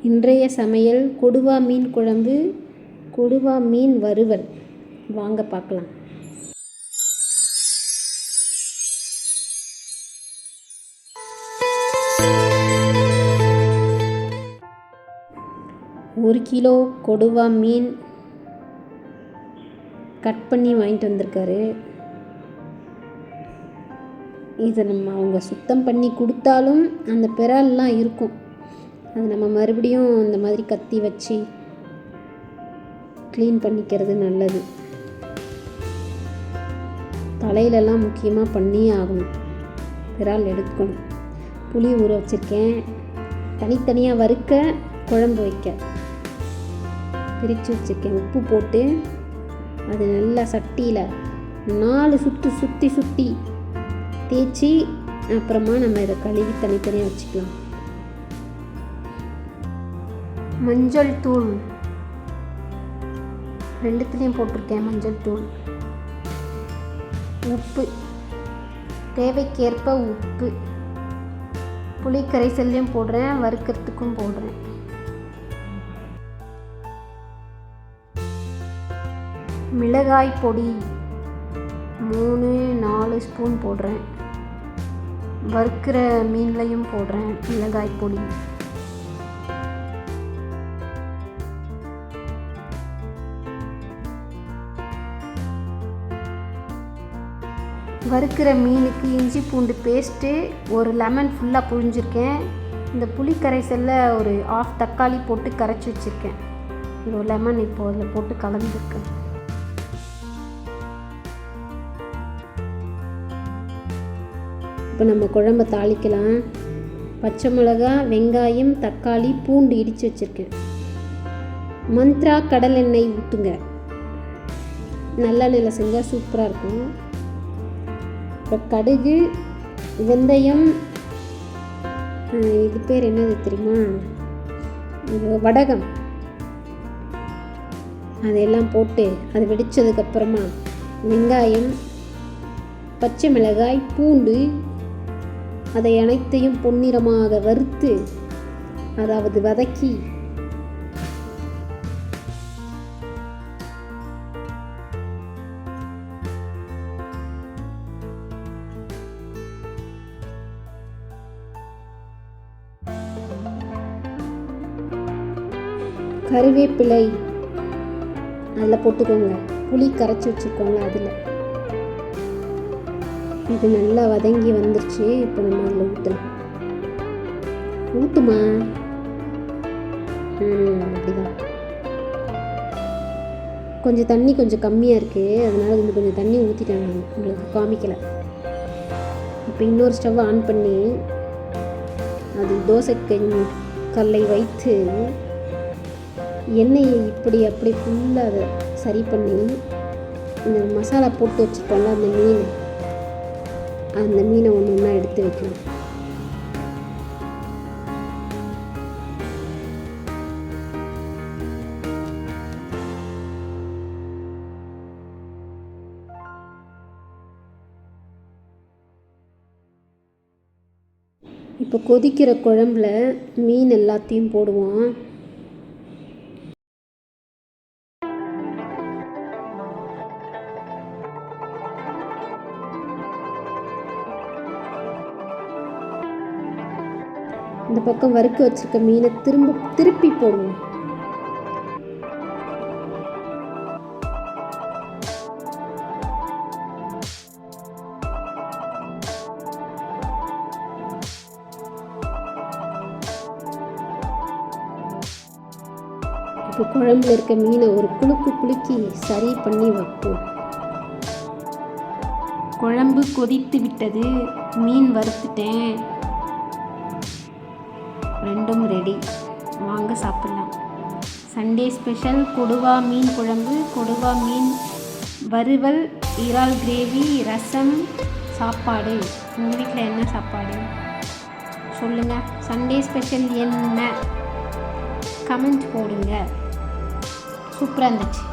இன்றைய சமையல் கொடுவா மீன் குழம்பு, கொடுவா மீன் வறுவல். வாங்க பார்க்கலாம். ஒரு கிலோ கொடுவா மீன் கட் பண்ணி வாங்கிட்டு வந்திருக்காரு. இதை அவங்க சுத்தம் பண்ணி கொடுத்தாலும் அந்த பிறால்லாம் இருக்கும். அது நம்ம மறுபடியும் இந்த மாதிரி கத்தி வச்சு க்ளீன் பண்ணிக்கிறது நல்லது. தலையிலலாம் முக்கியமாக பண்ணியே ஆகணும். பிறால் எடுக்கணும். புளி ஊற வச்சுருக்கேன். தனித்தனியாக வறுக்க, குழம்பு வைக்க பிரித்து வச்சுருக்கேன். உப்பு போட்டு அது நல்லா சட்டியில் 4 சுற்று சுற்றி தேய்ச்சி அப்புறமா நம்ம இதை கழுவி தனித்தனியாக வச்சுக்கலாம். மஞ்சள் தூள் 2த்துலேயும் போட்டிருக்கேன். மஞ்சள் தூள், உப்பு தேவைக்கேற்ப உப்பு, புளி கரைசல்லையும் போடுறேன், வறுக்கிறதுக்கும் போடுறேன். மிளகாய் பொடி 3-4 ஸ்பூன் போடுறேன். வறுக்கிற மீன்லையும் போடுறேன் மிளகாய் பொடி. வறுக்கிற மீனுக்கு இஞ்சி பூண்டு பேஸ்ட்டு, ஒரு லெமன் ஃபுல்லாக புழிஞ்சிருக்கேன். இந்த புளி கரைசலில் ஒரு 1/2 தக்காளி போட்டு கரைச்சி வச்சுருக்கேன். இந்த லெமன் இப்போது அதில் போட்டு கலந்துருக்கேன். இப்போ நம்ம குழம்பை தாளிக்கலாம். பச்சை மிளகா, வெங்காயம், தக்காளி, பூண்டு இடித்து வச்சுருக்கேன். மந்த்ரா கடல் எண்ணெய் ஊற்றுங்க. நல்லெண்ணெயில் செஞ்சால் சூப்பராக இருக்கும். இப்போ கடுகு, வெந்தயம், இது பேர் என்னது தெரியுமா, இது வடகம், அதையெல்லாம் போட்டு அது வெடித்ததுக்கப்புறமா வெங்காயம், பச்சை மிளகாய், பூண்டு, அதை அனைத்தையும் பொன்னிறமாக வறுத்து, அதாவது வதக்கி கருவேப்பிலை அதில் போட்டுக்கோங்க. புளி கரைச்சி வச்சுருக்கோங்களா அதில். இது நல்லா வதங்கி வந்துருச்சு. இப்போ நம்ம அதில் ஊற்றலாம். ஊற்றுமா, அப்படிதான். கொஞ்சம் தண்ணி கொஞ்சம் கம்மியாக இருக்குது, அதனால் கொஞ்சம் தண்ணி ஊற்றிட்டேன். நான் உங்களுக்கு காமிக்கலை. இப்போ இன்னொரு ஸ்டவ் ஆன் பண்ணி அது தோசை கல்லை வைத்து எண்ணெயை இப்படி அப்படி ஃபுல்லாக அதை சரி பண்ணி இந்த மசாலா போட்டு வச்சுருக்கோம்ல அந்த மீனை ஒன்று ஒன்றா எடுத்து வைக்கணும். இப்போ கொதிக்கிற குழம்புல மீன் எல்லாத்தையும் போடுவோம். இந்த பக்கம் வறுக்க வச்சிருக்க மீனை திருப்பி போடுவோம். இப்போ குழம்புல இருக்க மீனை ஒரு குலுக்கி சரி பண்ணி வைப்போம். குழம்பு கொதித்து விட்டது. மீன் வறுத்துட்டேன். ரெண்டும் ரெடி. வாங்க சாப்பிடலாம். சண்டே ஸ்பெஷல் கொடுவா மீன் குழம்பு, கொடுவா மீன் வறுவல், இறால் கிரேவி, ரசம், சாப்பாடு. உங்கள் வீட்டில் என்ன சாப்பாடு சொல்லுங்கள். சண்டே ஸ்பெஷல் என்ன கமெண்ட் போடுங்க. சூப்பராக இருந்துச்சு.